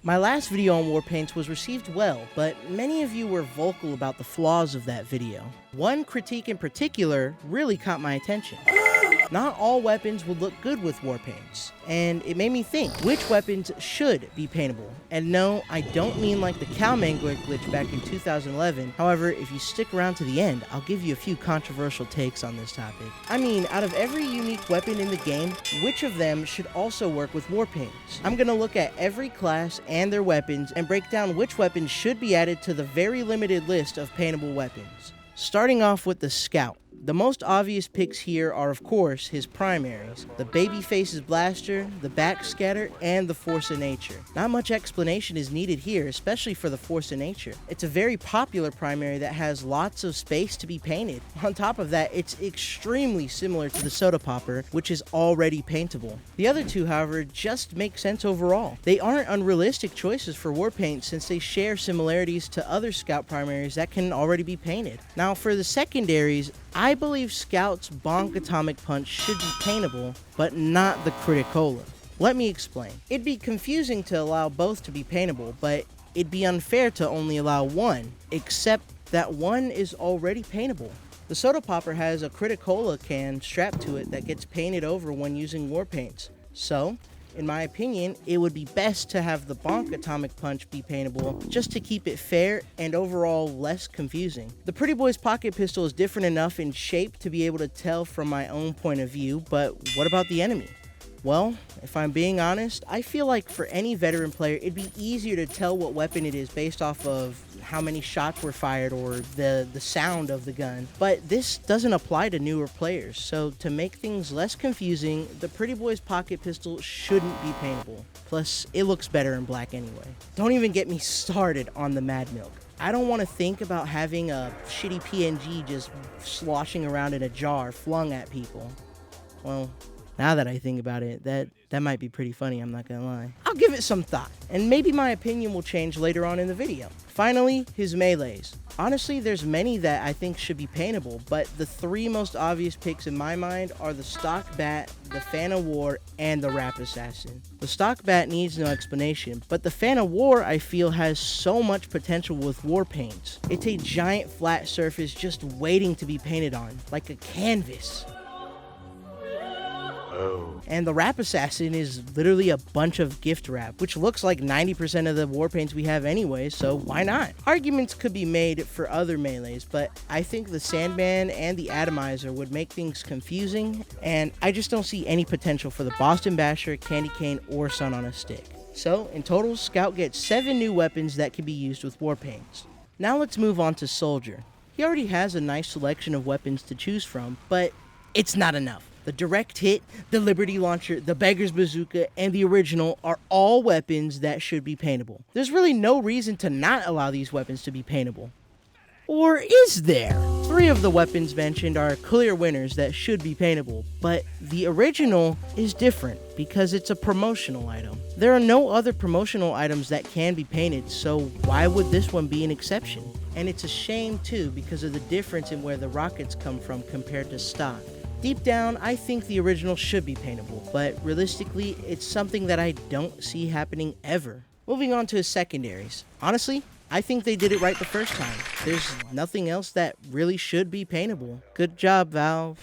My last video on Warpaints was received well, but many of you were vocal about the flaws of that video. One critique in particular really caught my attention. Not all weapons would look good with Warpaints, and it made me think, which weapons should be paintable? And no, I don't mean like the Cowmangler glitch back in 2011. However, if you stick around to the end, I'll give you a few controversial takes on this topic. I mean, out of every unique weapon in the game, which of them should also work with Warpaints? I'm gonna look at every class and their weapons and break down which weapons should be added to the very limited list of paintable weapons. Starting off with the Scout. The most obvious picks here are, of course, his primaries: the Babyface's Blaster, the Backscatter, and the Force of Nature. Not much explanation is needed here, especially for the Force of Nature. It's a very popular primary that has lots of space to be painted. On top of that, it's extremely similar to the Soda Popper, which is already paintable. The other two, however, just make sense overall. They aren't unrealistic choices for Warpaint since they share similarities to other Scout primaries that can already be painted. Now, for the secondaries, I believe Scout's Bonk Atomic Punch should be paintable, but not the Criticola. Let me explain. It'd be confusing to allow both to be paintable, but it'd be unfair to only allow one, except that one is already paintable. The Soda Popper has a Criticola can strapped to it that gets painted over when using Warpaints. So, in my opinion, it would be best to have the Bonk Atomic Punch be paintable just to keep it fair and overall less confusing. The Pretty Boy's Pocket Pistol is different enough in shape to be able to tell from my own point of view, but what about the enemy? Well, if I'm being honest, I feel like for any veteran player, it'd be easier to tell what weapon it is based off of how many shots were fired or the sound of the gun. But this doesn't apply to newer players, so to make things less confusing, the Pretty Boy's Pocket Pistol shouldn't be paintable. Plus, it looks better in black anyway. Don't even get me started on the Mad Milk. I don't want to think about having a shitty PNG just sloshing around in a jar flung at people. Well, now that I think about it, that might be pretty funny, I'm not gonna lie. I'll give it some thought, and maybe my opinion will change later on in the video. Finally, his melees. Honestly, there's many that I think should be paintable, but the three most obvious picks in my mind are the Stock Bat, the Fan of War, and the Rap Assassin. The Stock Bat needs no explanation, but the Fan of War I feel has so much potential with Warpaints. It's a giant flat surface just waiting to be painted on, like a canvas. And the Rap Assassin is literally a bunch of gift wrap, which looks like 90% of the Warpaints we have anyway, so why not? Arguments could be made for other melees, but I think the Sandman and the Atomizer would make things confusing, and I just don't see any potential for the Boston Basher, Candy Cane, or Sun on a Stick. So, in total, Scout gets 7 new weapons that can be used with Warpaints. Now let's move on to Soldier. He already has a nice selection of weapons to choose from, but it's not enough. The Direct Hit, the Liberty Launcher, the Beggar's Bazooka, and the Original are all weapons that should be paintable. There's really no reason to not allow these weapons to be paintable. Or is there? 3 of the weapons mentioned are clear winners that should be paintable, but the Original is different because it's a promotional item. There are no other promotional items that can be painted, so why would this one be an exception? And it's a shame too because of the difference in where the rockets come from compared to stock. Deep down, I think the Original should be paintable, but realistically, it's something that I don't see happening ever. Moving on to his secondaries. Honestly, I think they did it right the first time. There's nothing else that really should be paintable. Good job, Valve.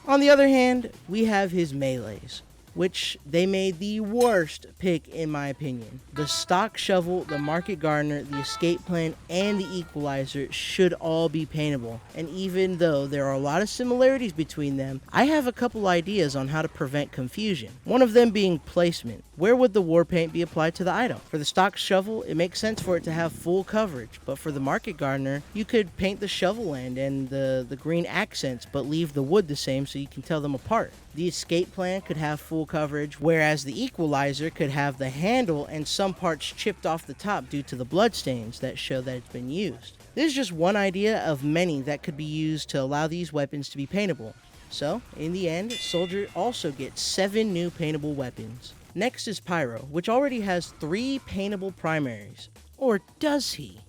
On the other hand, we have his melees, which they made the worst pick in my opinion. The Stock Shovel, the Market Gardener, the Escape Plan, and the Equalizer should all be paintable. And even though there are a lot of similarities between them, I have a couple ideas on how to prevent confusion. One of them being placement. Where would the war paint be applied to the item? For the Stock Shovel, it makes sense for it to have full coverage, but for the Market Gardener, you could paint the shovel end and the green accents, but leave the wood the same so you can tell them apart. The Escape Plan could have full coverage, whereas the Equalizer could have the handle and some parts chipped off the top due to the bloodstains that show that it's been used. This is just one idea of many that could be used to allow these weapons to be paintable. So, in the end, Soldier also gets 7 new paintable weapons. Next is Pyro, which already has 3 paintable primaries. Or does he?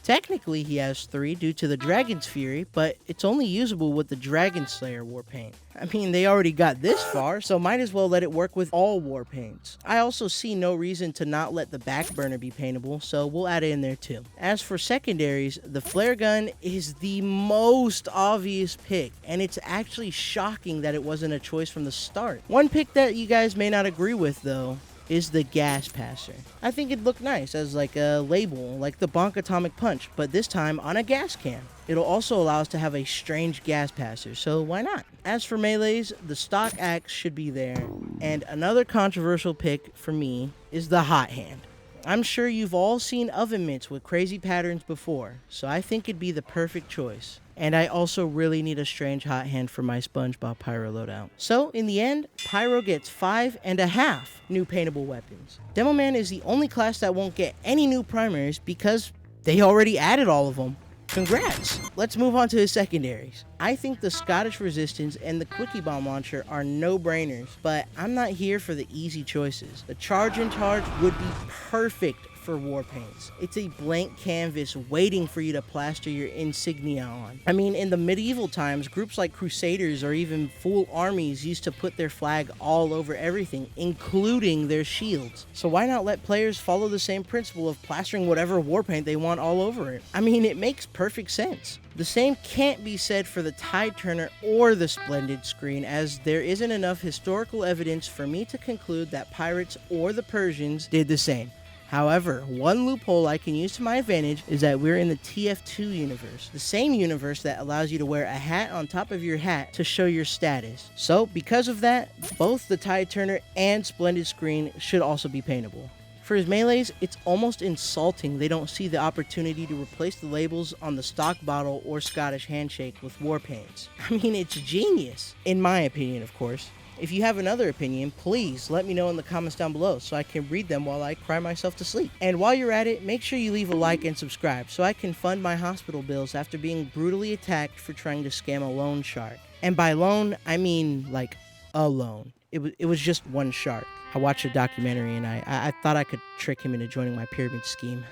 Technically, he has 3 due to the Dragon's Fury, but it's only usable with the Dragon Slayer Warpaint. I mean, they already got this far, so might as well let it work with all Warpaints. I also see no reason to not let the back burner be paintable, so we'll add it in there too. As for secondaries, the flare gun is the most obvious pick, and it's actually shocking that it wasn't a choice from the start. One pick that you guys may not agree with, though, is the gas passer. I think it'd look nice as like a label, like the Bonk Atomic Punch, but this time on a gas can. It'll also allow us to have a strange gas passer, so why not? As for melees, the stock axe should be there, and another controversial pick for me is the hot hand. I'm sure you've all seen oven mitts with crazy patterns before, so I think it'd be the perfect choice. And I also really need a strange hot hand for my SpongeBob Pyro loadout. So, in the end, Pyro gets 5.5 new paintable weapons. Demoman is the only class that won't get any new primaries because they already added all of them. Congrats! Let's move on to his secondaries. I think the Scottish Resistance and the Quickie Bomb Launcher are no-brainers, but I'm not here for the easy choices. The Charge and Charge would be perfect for Warpaints. It's a blank canvas waiting for you to plaster your insignia on. I mean, in the medieval times, groups like Crusaders or even full armies used to put their flag all over everything, including their shields. So why not let players follow the same principle of plastering whatever Warpaint they want all over it? I mean, it makes perfect sense. The same can't be said for the Tide Turner or the Splendid Screen, as there isn't enough historical evidence for me to conclude that pirates or the Persians did the same. However, one loophole I can use to my advantage is that we're in the TF2 universe, the same universe that allows you to wear a hat on top of your hat to show your status. So, because of that, both the Tide Turner and Splendid Screen should also be paintable. For his melees, it's almost insulting they don't see the opportunity to replace the labels on the stock bottle or Scottish handshake with Warpaints. I mean, it's genius. In my opinion, of course. If you have another opinion, please let me know in the comments down below so I can read them while I cry myself to sleep. And while you're at it, make sure you leave a like and subscribe so I can fund my hospital bills after being brutally attacked for trying to scam a loan shark. And by loan, I mean like a loan. It was just one shark. I watched a documentary and I thought I could trick him into joining my pyramid scheme.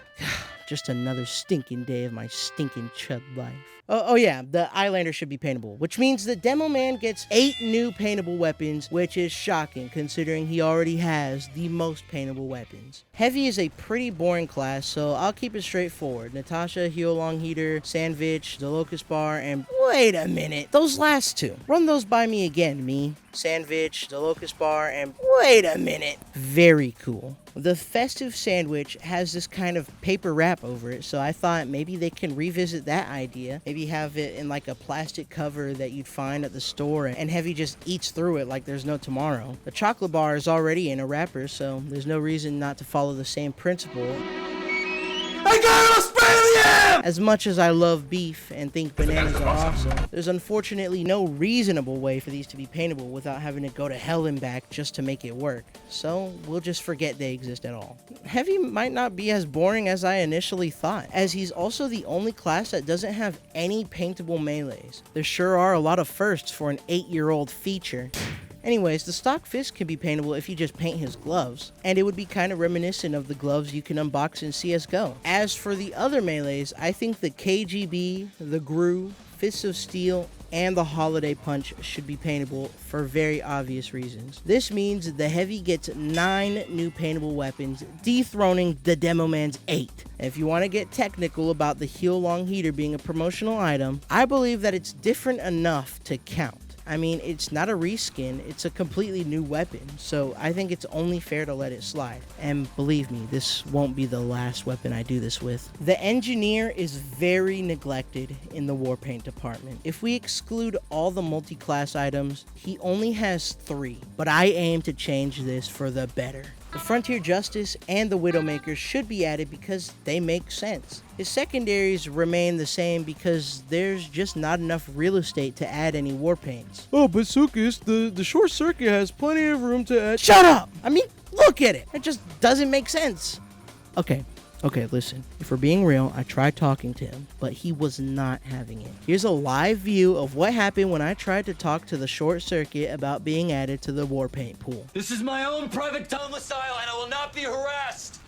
Just another stinking day of my stinking chud life. Oh yeah, the Eyelander should be paintable, which means the Demo Man gets 8 new paintable weapons, which is shocking considering he already has the most paintable weapons. Heavy is a pretty boring class, so I'll keep it straightforward. Natasha, Heel Long Heater, Sandwich, the Locust Bar, and wait a minute, those last two. Run those by me again, me. Sandwich, the Locust Bar, and wait a minute. Very cool. The Festive Sandwich has this kind of paper wrap over it, so I thought maybe they can revisit that idea. Maybe have it in like a plastic cover that you'd find at the store, and Heavy just eats through it like there's no tomorrow. The chocolate bar is already in a wrapper, so there's no reason not to follow the same principle. I got Australia! As much as I love beef and think bananas are awesome, there's unfortunately no reasonable way for these to be paintable without having to go to hell and back just to make it work. So we'll just forget they exist at all. Heavy might not be as boring as I initially thought, as he's also the only class that doesn't have any paintable melees. There sure are a lot of firsts for an 8-year-old feature. Anyways, the stock fist can be paintable if you just paint his gloves, and it would be kind of reminiscent of the gloves you can unbox in CSGO. As for the other melees, I think the KGB, the GRU, Fists of Steel, and the Holiday Punch should be paintable for very obvious reasons. This means the Heavy gets 9 new paintable weapons, dethroning the Demo Man's 8. And if you want to get technical about the Heel Long Heater being a promotional item, I believe that it's different enough to count. I mean, it's not a reskin, it's a completely new weapon, so I think it's only fair to let it slide. And believe me, this won't be the last weapon I do this with. The Engineer is very neglected in the Warpaint department. If we exclude all the multi-class items, he only has 3, but I aim to change this for the better. The Frontier Justice and the Widowmaker should be added because they make sense. His secondaries remain the same because there's just not enough real estate to add any Warpaints. Oh, but Sukis, the short circuit has plenty of room to add— Shut up! I mean, look at it! It just doesn't make sense. Okay, listen. If we're being real, I tried talking to him, but he was not having it. Here's a live view of what happened when I tried to talk to the short circuit about being added to the Warpaint pool. This is my own private domicile and I will not be harassed!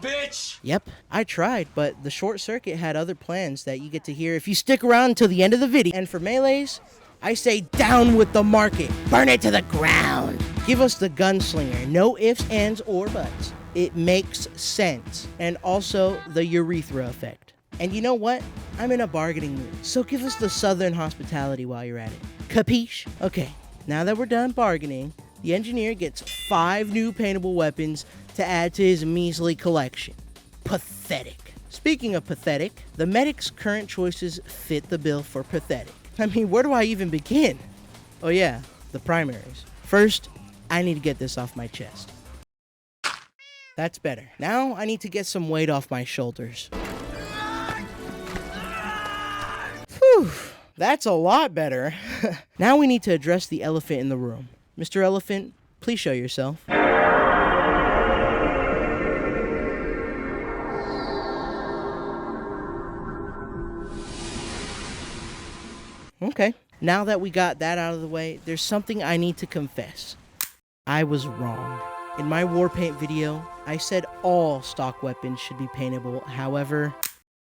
bitch! Yep, I tried, but the short circuit had other plans that you get to hear if you stick around until the end of the video. And for melees, I say down with the market. Burn it to the ground. Give us the gunslinger. No ifs, ands, or buts. It makes sense. And also the urethra effect. And you know what? I'm in a bargaining mood. So give us the southern hospitality while you're at it. Capiche? Okay, now that we're done bargaining, the engineer gets 5 new paintable weapons to add to his measly collection. Pathetic. Speaking of pathetic, the medic's current choices fit the bill for pathetic. I mean, where do I even begin? Oh yeah, the primaries. First, I need to get this off my chest. That's better. Now I need to get some weight off my shoulders. Whew, that's a lot better. Now we need to address the elephant in the room. Mr. Elephant, please show yourself. Okay, now that we got that out of the way, there's something I need to confess. I was wrong. In my Warpaint video, I said all stock weapons should be paintable. However,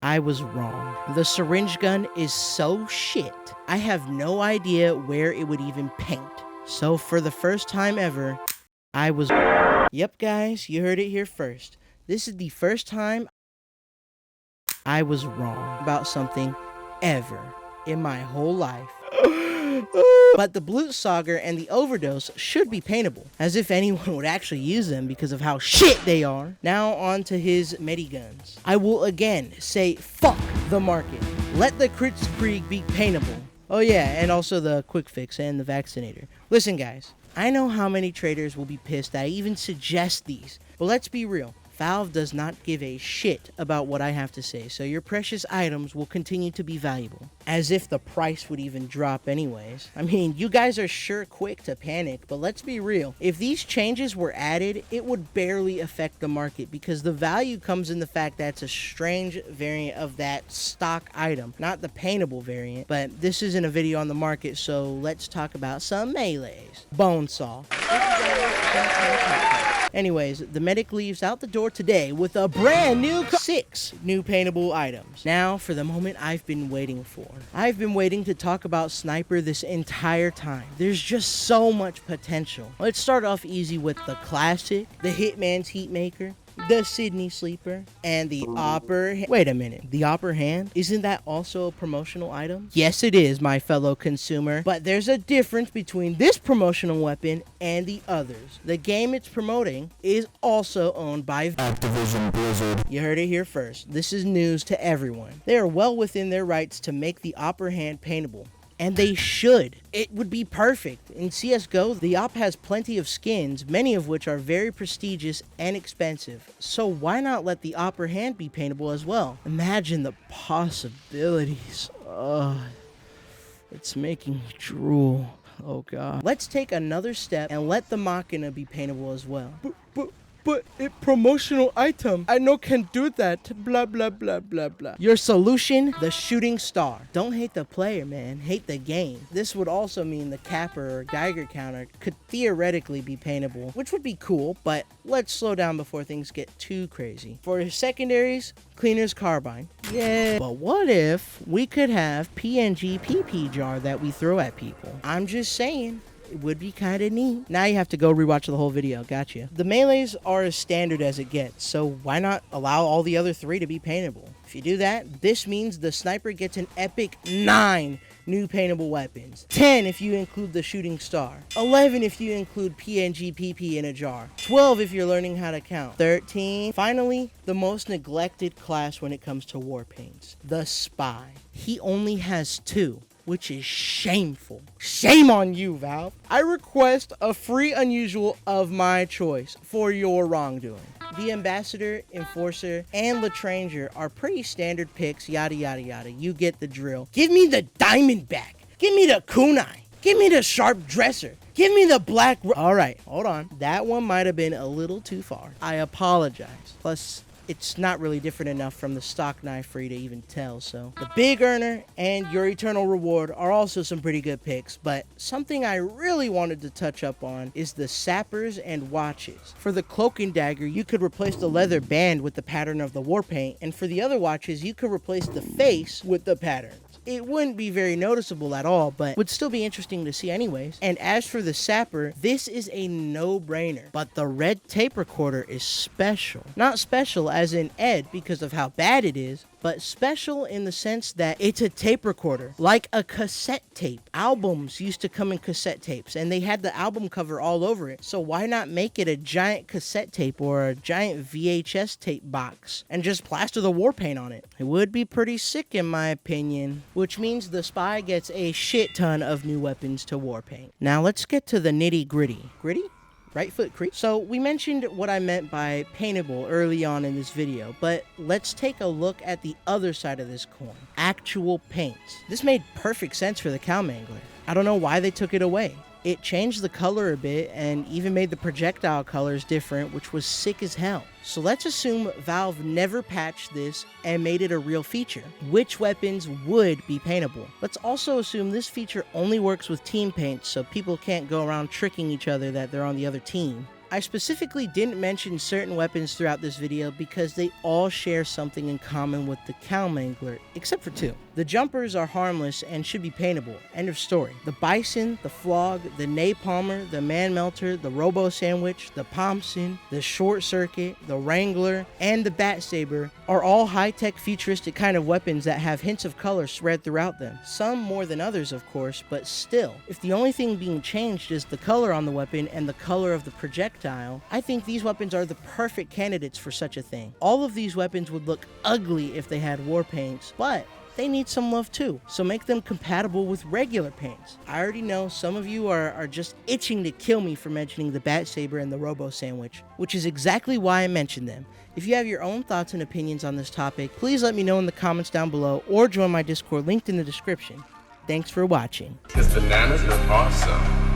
I was wrong. The syringe gun is so shit, I have no idea where it would even paint. So for the first time ever, I was... Yep, guys, you heard it here first. This is the first time I was wrong about something ever in my whole life. But the Blutsauger and the Overdose should be paintable, as if anyone would actually use them because of how shit they are. Now on to his Mediguns. I will again say fuck the market. Let the Kritzkrieg be paintable. Oh yeah, and also the Quick Fix and the Vaccinator. Listen guys, I know how many traders will be pissed that I even suggest these, but let's be real. Valve does not give a shit about what I have to say, so your precious items will continue to be valuable. As if the price would even drop anyways. I mean, you guys are sure quick to panic, but let's be real. If these changes were added, it would barely affect the market because the value comes in the fact that it's a strange variant of that stock item, not the paintable variant. But this isn't a video on the market, so let's talk about some melees. Bonesaw. Anyways, the medic leaves out the door today with a brand new 6 new paintable items. Now for the moment I've been waiting for. I've been waiting to talk about Sniper this entire time. There's just so much potential. Let's start off easy with the classic, the Hitman's Heatmaker, the Sydney Sleeper, and the Wait a minute, the Upper Hand? Isn't that also a promotional item? Yes, it is, my fellow consumer, but there's a difference between this promotional weapon and the others. The game it's promoting is also owned by Activision Blizzard. You heard it here first. This is news to everyone. They are well within their rights to make the Upper Hand paintable. And they should. It would be perfect. In CSGO, the op has plenty of skins, many of which are very prestigious and expensive. So why not let the Upper Hand be paintable as well? Imagine the possibilities. It's making me drool. Oh god. Let's take another step and let the Machina be paintable as well. But it promotional item. I know can do that. Blah, blah, blah, blah, blah. Your solution? The Shooting Star. Don't hate the player, man. Hate the game. This would also mean the Capper or Geiger counter could theoretically be paintable, which would be cool, but let's slow down before things get too crazy. For secondaries, Cleaner's Carbine. Yeah. But what if we could have PNG PP jar that we throw at people? I'm just saying. It would be kind of neat. Now you have to go rewatch the whole video. Gotcha. The melees are as standard as it gets, so why not allow all the other 3 to be paintable? If you do that, this means the Sniper gets an epic 9 new paintable weapons. 10 if you include the Shooting Star. 11 if you include PNG PP in a jar. 12 if you're learning how to count. 13. Finally, the most neglected class when it comes to Warpaints. The Spy. He only has 2. Which is shameful. Shame on you, Valve. I request a free unusual of my choice for your wrongdoing. The Ambassador, Enforcer, and Latranger are pretty standard picks, yada yada yada. You get the drill. Give me the Diamondback. Give me the Kunai. Give me the Sharp Dresser. Give me the Black... Alright, hold on. That one might have been a little too far. I apologize. Plus, it's not really different enough from the stock knife for you to even tell. So the big earner and your eternal reward are also some pretty good picks, but something I really wanted to touch up on is the sappers and watches. For the cloak and dagger, you could replace the leather band with the pattern of the Warpaint, and for the other watches, you could replace the face with the pattern. It wouldn't be very noticeable at all, but would still be interesting to see anyways. And as for the sapper, this is a no-brainer, but the red tape recorder is special. Not special as in Ed because of how bad it is, but special in the sense that it's a tape recorder, like a cassette tape. Albums used to come in cassette tapes, and they had the album cover all over it. So why not make it a giant cassette tape or a giant VHS tape box and just plaster the war paint on it? It would be pretty sick in my opinion, which means the spy gets a shit ton of new weapons to war paint. Now let's get to the nitty gritty. Gritty? Right foot creep. So we mentioned what I meant by paintable early on in this video, but let's take a look at the other side of this coin. Actual paints. This made perfect sense for the cow mangler. I don't know why they took it away. It changed the color a bit and even made the projectile colors different, which was sick as hell. So let's assume Valve never patched this and made it a real feature. Which weapons would be paintable? Let's also assume this feature only works with team paints, so people can't go around tricking each other that they're on the other team. I specifically didn't mention certain weapons throughout this video because they all share something in common with the cow mangler, except for two. The jumpers are harmless and should be paintable. End of story. The bison, the flog, the napalmer, the man melter, the robo sandwich, the Pomson, the short circuit, the wrangler, and the bat saber are all high-tech futuristic kind of weapons that have hints of color spread throughout them. Some more than others, of course, but still. If the only thing being changed is the color on the weapon and the color of the projectile, I think these weapons are the perfect candidates for such a thing. All of these weapons would look ugly if they had war paints, but they need some love too, so make them compatible with regular paints. I already know some of you are just itching to kill me for mentioning the bat saber and the robo sandwich, which is exactly why I mentioned them. If you have your own thoughts and opinions on this topic, please let me know in the comments down below or join my Discord linked in the description. Thanks for watching. Because bananas are awesome.